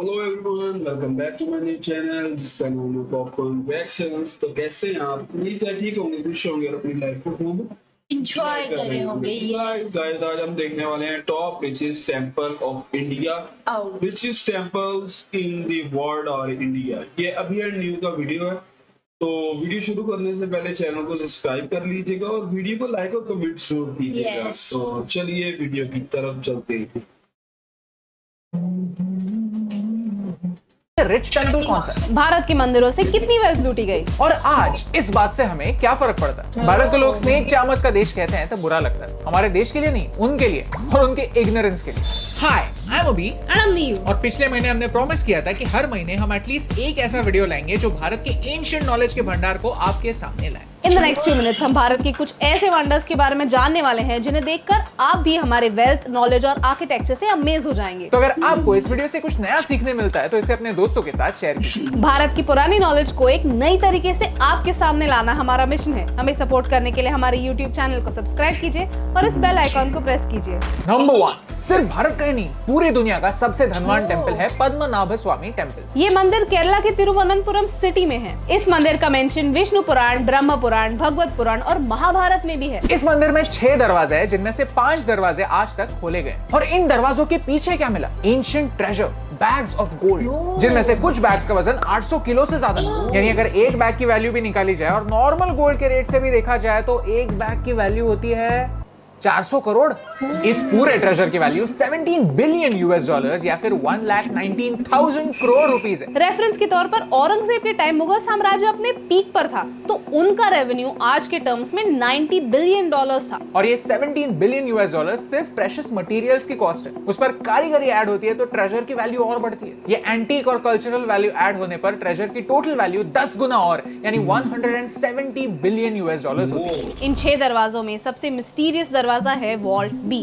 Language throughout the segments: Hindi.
Hello everyone, welcome back to my new channel जिसका नाम है पॉपकॉर्न रिएक्शंस। तो कैसे हैं आप? उम्मीद है ठीक होंगे, खुश होंगे और अपनी लाइफ को खूब एंजॉय कर रहे होंगे। गाइस, आज हम देखने वाले हैं top richest temple of India, richest temples in the world और इंडिया। ये अभी एंड न्यू का वीडियो है, तो वीडियो शुरू करने से पहले चैनल को सब्सक्राइब कर लीजिएगा और वीडियो को लाइक और कमेंट जरूर कीजिएगा। तो चलिए वीडियो की तरफ चलते हैं। रिच टेंपल कौन सा है? भारत के मंदिरों से कितनी वेल्थ लूटी गई? और आज इस बात से हमें क्या फर्क पड़ता है? भारत को लोग स्नेक चार्मर्स का देश कहते हैं तो बुरा लगता है। हमारे देश के लिए नहीं, उनके लिए और उनके इग्नोरेंस के लिए। हाय, आई एम अभी और पिछले महीने हमने प्रॉमिस किया था कि हर महीने हम एटलीस्ट एक ऐसा वीडियो लाएंगे जो भारत के एंशिएंट नॉलेज के भंडार को आपके सामने लाए। In the next few minutes हम भारत के कुछ ऐसे वंडर्स के बारे में जानने वाले हैं जिन्हें देखकर आप भी हमारे वेल्थ, नॉलेज और आर्किटेक्चर से अमेज हो जाएंगे। तो अगर आपको इस वीडियो से कुछ नया सीखने मिलता है तो इसे अपने दोस्तों के साथ शेयर कीजिए। भारत की पुरानी नॉलेज को एक नई तरीके से आपके सामने लाना हमारा मिशन है। हमें सपोर्ट करने के लिए हमारे YouTube चैनल को सब्सक्राइब कीजिए और इस बेल आइकॉन को प्रेस कीजिए। नंबर 1, सिर्फ भारत का ही नहीं, पूरी दुनिया का सबसे धनवान टेंपल है पद्मनाभ स्वामी टेंपल। ये मंदिर केरला के तिरुवनंतपुरम सिटी में है। इस मंदिर का मेंशन विष्णु पुराण, ब्रह्म पुराण, भगवत पुराण और महाभारत में भी है। इस मंदिर में 6 दरवाजे हैं, जिनमें से 5 दरवाजे आज तक खोले गए। और इन दरवाजों के पीछे क्या मिला? Ancient treasure, bags of gold, जिनमें से कुछ बैग्स का वजन 800 किलो से ज्यादा है। यानी अगर एक बैग की वैल्यू भी निकाली जाए और नॉर्मल गोल्ड के रेट से भी देखा जाए तो एक बैग की वैल्यू होती है 400 करोड़। इस पूरे ट्रेजर की वैल्यू 17 बिलियन यूएस डॉलर्स या फिर 1,19,000 करोड़ रुपीस है। रेफरेंस के तौर पर औरंगजेब के टाइम मुगल साम्राज्य अपने पीक पर था, तो उनका रेवेन्यू आज के टर्म्स में 90 बिलियन डॉलर्स था। और ये 17 बिलियन यूएस डॉलर्स सिर्फ प्रेशियस मटेरियल्स की कॉस्ट है। उस पर कारीगरी ऐड होती है तो ट्रेजर की वैल्यू और बढ़ती है। ये एंटीक और कल्चरल वैल्यू ऐड होने पर ट्रेजर की टोटल वैल्यू 10 गुना और यानी 170 बिलियन यूएस डॉलर्स होती है। इन 6 दरवाजों में सबसे मिस्टीरियस दरवाजा है वॉल्ट बी।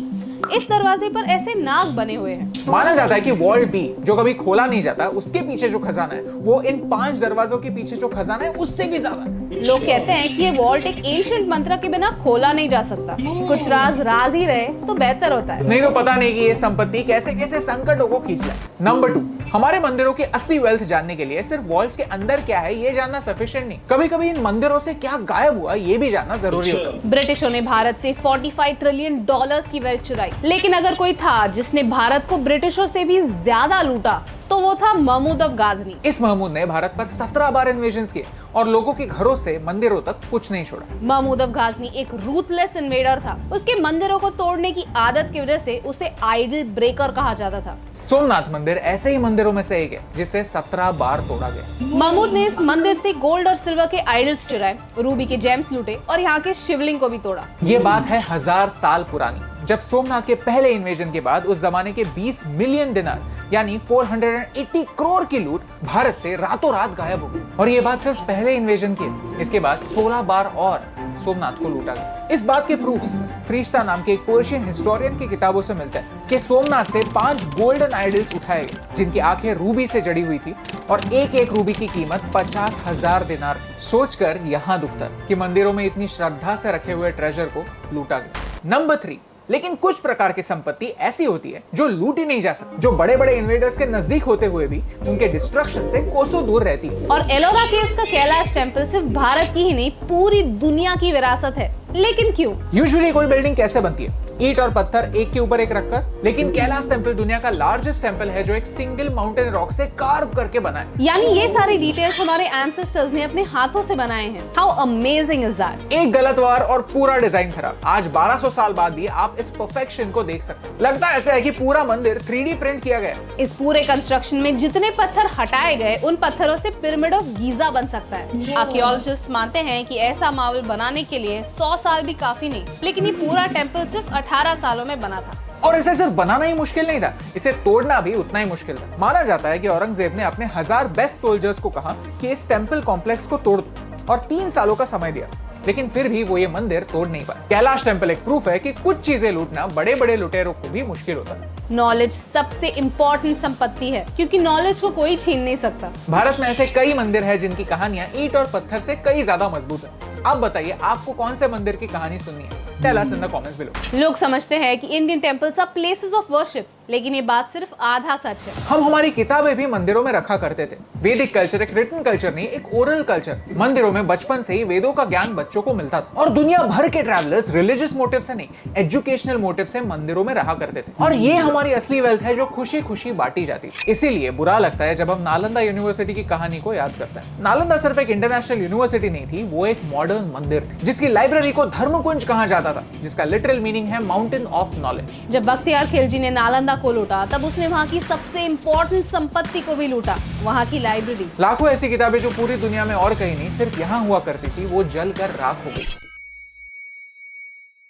इस दरवाजे पर ऐसे नाग बने हुए हैं। माना जाता है कि वॉल्ट बी, जो कभी खोला नहीं जाता, उसके पीछे जो खजाना है वो इन 5 दरवाजों के पीछे जो खजाना है उससे भी ज्यादा है। लोग कहते हैं कि ये वॉल्ट एक एंशिएंट मंत्र के बिना खोला नहीं जा सकता। कुछ राज राज ही रहे तो बेहतर होता है। नहीं तो पता नहीं कि ये संपत्ति कैसे कैसे संकटों को खींच लाए। नंबर 2, हमारे मंदिरों की असली वेल्थ जानने के लिए सिर्फ वॉल्स के अंदर क्या है ये जानना सफिशिएंट नहीं, कभी कभी इन मंदिरों से क्या गायब हुआ ये भी जानना जरूरी होता है। ब्रिटिशों ने भारत से 45 ट्रिलियन डॉलर्स की वेल्थ चुराई, लेकिन अगर कोई था जिसने भारत को ब्रिटिशों से भी ज्यादा लूटा तो वो था महमूद ऑफ गाजनी। इस महमूद ने भारत पर 17 बार इन्वेजन्स किए और लोगों के घरों से मंदिरों तक कुछ नहीं छोड़ा। महमूद ऑफ गाजनी एक रूथलेस इन्वेडर था। उसके मंदिरों को तोड़ने की आदत की वजह से उसे आइडल ब्रेकर कहा जाता था। सोमनाथ मंदिर ऐसे ही मंदिरों में से एक है जिसे 17 बार तोड़ा गया। महमूद ने इस मंदिर से गोल्ड और सिल्वर के आइडल्स चुराए, रूबी के जेम्स लूटे और यहाँ के शिवलिंग को भी तोड़ा। ये बात है 1000 साल पुरानी, जब सोमनाथ के पहले इन्वेजन के बाद उस जमाने के 20 मिलियन दिनार यानी 480 करोड़ की लूट भारत से रातों रात गायब हो गई। और ये बात सिर्फ पहले इन्वेजन की है। इसके बाद 16 बार और सोमनाथ को लूटा गया। इस बात के प्रूफ्स फ्रीश्ता नाम के एक पर्शियन हिस्टोरियन की किताबों से मिलते हैं कि सोमनाथ से 5 गोल्डन आइडल्स उठाए गए जिनकी आंखें रूबी से जड़ी हुई थी और एक एक रूबी की कीमत 50,000 दिनार थी। सोचकर यहाँ दुखता है कि मंदिरों में इतनी श्रद्धा से रखे हुए ट्रेजर को लूटा गया। नंबर 3, लेकिन कुछ प्रकार की संपत्ति ऐसी होती है जो लूटी नहीं जा सकती, जो बड़े बड़े इन्वेडर्स के नजदीक होते हुए भी उनके डिस्ट्रक्शन से कोसों दूर रहती है। और एलोरा केव्स का कैलाश टेंपल सिर्फ भारत की ही नहीं पूरी दुनिया की विरासत है। लेकिन क्यों? यूजुअली कोई बिल्डिंग कैसे बनती है? ईंट और पत्थर एक के ऊपर एक रखकर, लेकिन कैलाश टेंपल दुनिया का लार्जेस्ट टेंपल है जो एक सिंगल माउंटेन रॉक से कार्व करके बना है। यानी ये सारी डिटेल्स हमारे एंसेस्टर्स ने अपने हाथों से बनाए हैं। How amazing is that? एक गलत वार और पूरा डिजाइन खराब। आज 1200 साल बाद भी आप इस परफेक्शन को देख सकते हैं। लगता ऐसा है कि पूरा मंदिर 3D प्रिंट किया गया। इस पूरे कंस्ट्रक्शन में जितने पत्थर हटाए गए उन पत्थरों से पिरामिड ऑफ गीजा बन सकता है। आर्कियोलॉजिस्ट मानते हैं कि ऐसा मार्बल बनाने के लिए 100 साल भी काफी नहीं, लेकिन ये पूरा टेंपल सिर्फ 18 सालों में बना था। और इसे सिर्फ बनाना ही मुश्किल नहीं था, इसे तोड़ना भी उतना ही मुश्किल था। माना जाता है कि औरंगजेब ने अपने 1000 बेस्ट सोल्जर्स को कहा कि इस टेंपल कॉम्प्लेक्स को तोड़ दो और 3 सालों का समय दिया, लेकिन फिर भी वो ये मंदिर तोड़ नहीं पाए। कैलाश टेंपल एक प्रूफ है कि कुछ चीजें लूटना बड़े बड़े लुटेरों को भी मुश्किल होता है। नॉलेज सबसे इम्पोर्टेंट संपत्ति है क्योंकि नॉलेज को कोई छीन नहीं सकता। भारत में ऐसे कई मंदिर है जिनकी कहानियां ईंट और पत्थर से कई ज्यादा मजबूत है। आप बताइए, आपको कौन से मंदिर की कहानी सुननी है? Tell us in the comments below. लोग समझते हैं कि Indian temples are places of worship, लेकिन ये बात सिर्फ आधा सच है। हम हमारी किताबें भी मंदिरों में रखा करते थे। वैदिक कल्चर एक रिटन कल्चर नहीं, एक ओरल कल्चर। मंदिरों में बचपन से ही वेदों का ज्ञान बच्चों को मिलता था और दुनिया भर के ट्रैवलर्स रिलीजियस मोटिव से नहीं, एजुकेशनल मोटिव से मंदिरों में रहा करते थे। और ये हमारी असली वेल्थ है जो खुशी खुशी बांटी जाती है। इसीलिए बुरा लगता है जब हम नालंदा यूनिवर्सिटी की कहानी को याद करते हैं। नालंदा सिर्फ एक इंटरनेशनल यूनिवर्सिटी नहीं थी, वो एक मॉडर्न मंदिर थी जिसकी लाइब्रेरी को धर्मकुंज कहा जाता था, जिसका लिटरल मीनिंग है माउंटेन ऑफ नॉलेज। जब बख्तियार खिलजी ने नालंदा को लूटा तब उसने वहाँ की सबसे इम्पोर्टेंट संपत्ति को भी लूटा, वहाँ की लाइब्रेरी। लाखों ऐसी किताबें जो पूरी दुनिया में और कहीं नहीं, सिर्फ यहाँ हुआ करती थी, वो जल कर राख हो गई।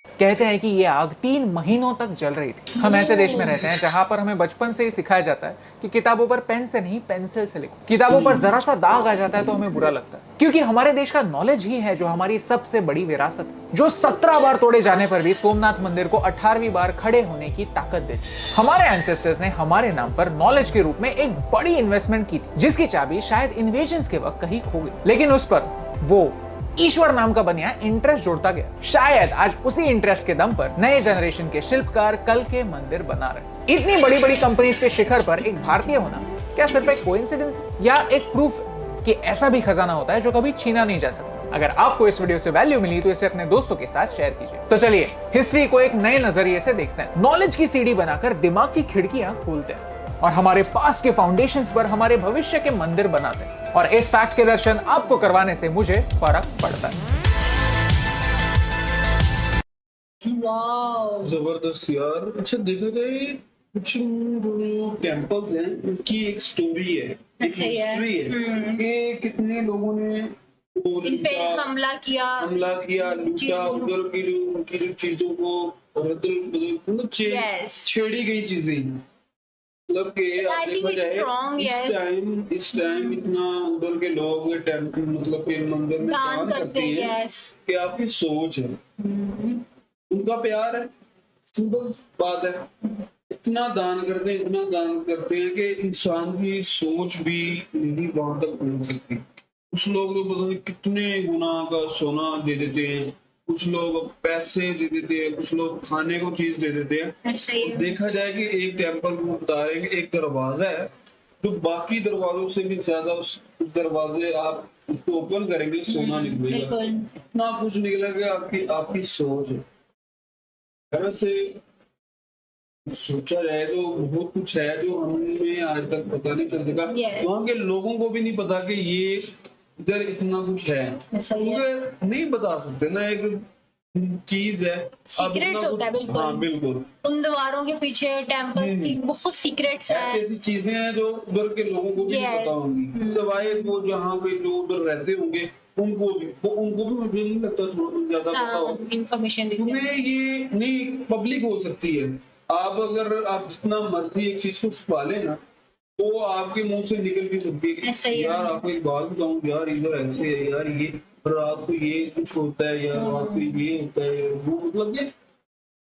कहते हैं कि ये आग 3 महीनों तक जल रही थी। हम ऐसे देश में रहते हैं जहां पर हमें बचपन से ही सिखाया जाता है कि किताबों पर पेन से नहीं पेंसिल से लिखो। किताबों पर जरा सा दाग आ जाता है तो हमें बुरा लगता है, क्योंकि हमारे देश का नॉलेज ही है जो हमारी सबसे बड़ी विरासत है, जो 17 बार तोड़े जाने पर भी सोमनाथ मंदिर को 18वीं बार खड़े होने की ताकत देती है। हमारे एंसेस्टर्स ने हमारे नाम पर नॉलेज के रूप में एक बड़ी इन्वेस्टमेंट की थी, जिसकी चाबी शायद इन्वेजन्स के वक्त कहीं खो गई, लेकिन उस पर वो ईश्वर नाम का बनिया इंटरेस्ट जोड़ता गया। शायद आज उसी इंटरेस्ट के दम पर नए जनरेशन के शिल्पकार कल के मंदिर बना रहे। इतनी बड़ी बड़ी कंपनीज के शिखर पर एक भारतीय होना क्या सिर्फ एक कोइंसिडेंस है या एक प्रूफ है कि ऐसा भी खजाना होता है जो कभी छीना नहीं जा सकता? अगर आपको इस वीडियो से वैल्यू मिली तो इसे अपने दोस्तों के साथ शेयर कीजिए। तो चलिए हिस्ट्री को एक नए नजरिए से देखते हैं। नॉलेज की सीढ़ी बनाकर दिमाग की खिड़कियां खोलते हैं और हमारे पास्ट के फाउंडेशंस पर हमारे भविष्य के मंदिर बनाते हैं। और इस फैक्ट के दर्शन आपको करवाने से मुझे फर्क पड़ता है। जबरदस्त यार। अच्छा देखा जाए कुछ जो टेम्पल्स हैं उनकी एक स्टोरी है, एक हिस्ट्री है कि कितने लोगों ने इन पे हमला किया, लूटा, उधर की जो चीजों को छेड़ी गई चीजें। मतलब कि आप देखा जाए इस टाइम इतना उधर के लोग मतलब कि मंदिर में दान करते हैं कि आपकी सोच है, उनका प्यार है, सिंपल बात है। इतना दान करते हैं कि इंसान की सोच भी नहीं वहां तक पहुंच सकती। कुछ लोग तो पता नहीं कितने गुना का सोना दे देते हैं, कुछ लोग पैसे दे देते हैं, कुछ लोग खाने को चीज दे देते हैं। देखा जाए कि एक टेम्पल को बता रहे हैं कि एक दरवाजा है जो बाकी दरवाजों से भी ज्यादा, उस दरवाजे आप उसको ओपन करेंगे सोना निकलेगा, इतना कुछ निकलेगा। आपकी सोच है। वैसे सोचा जाए तो बहुत कुछ है जो हमें आज तक पता नहीं चल सका। वहाँ के लोगों को भी नहीं पता कि ये इधर इतना कुछ है, क्योंकि नहीं बता सकते ना, एक चीज है, सीक्रेट होता है। बिल्कुल, हाँ बिल्कुल। उन दीवारों के पीछे टेम्पल्स की बहुत सीक्रेट्स हैं। ऐसी चीजें हैं जो उधर के लोगों को भी नहीं पता होंगी, सिवाय वो जहाँ पे जो उधर रहते होंगे उनको भी मुझे नहीं लगता थोड़ा ज्यादा पता हो इन्फॉर्मेशन। ये नहीं पब्लिक हो सकती है। आप अगर आप जितना मर्जी एक चीज को छुपा लेना तो आपके मुंह से निकल भी सकती है यार आपको एक बात बताऊं यार, इधर ऐसे है यार, ये रात को ये कुछ होता है यार, रात को ये होता है वो, मतलब ये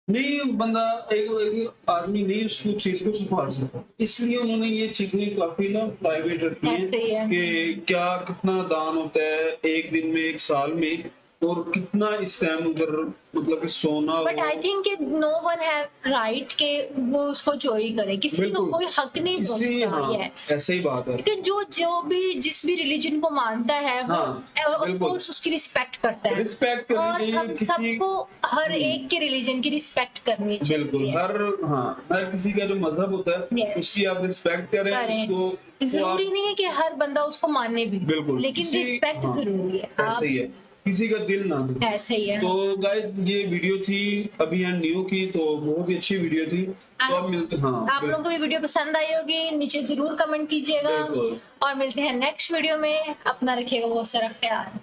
नहीं बंदा एक आदमी नहीं उसको चीज को छुपा सकता। इसलिए उन्होंने ये चीजें काफी ना प्राइवेट रखी है कि क्या कितना दान होता है एक दिन में, एक साल में, और कितना इस टाइम उधर मतलब कि सोना। But I think no one have right के वो उसको चोरी करे, किसी को कोई हक नहीं बनता। हाँ, ऐसे ही बात है। क्योंकि जो भी जिस भी रिलीजन को मानता है ऑफ कोर्स उसकी रिस्पेक्ट करता है, रिस्पेक्ट और हम सबको हर एक के रिलीजन की रिस्पेक्ट करनी चाहिए। बिल्कुल, हर किसी का जो मजहब होता है उसकी आप रिस्पेक्ट करें। उसको जरूरी नहीं है कि हर बंदा उसको माने भी, बिल्कुल, लेकिन रिस्पेक्ट जरूरी है। ऐसे ही है, किसी का दिल ना दे। ऐसे ही है। तो गाइस ये वीडियो थी अभी यहाँ न्यू की, तो बहुत ही अच्छी वीडियो थी। तो अब मिलते आप लोगों को भी वीडियो पसंद आई होगी, नीचे जरूर कमेंट कीजिएगा और मिलते हैं नेक्स्ट वीडियो में। अपना रखिएगा बहुत सारा ख्याल।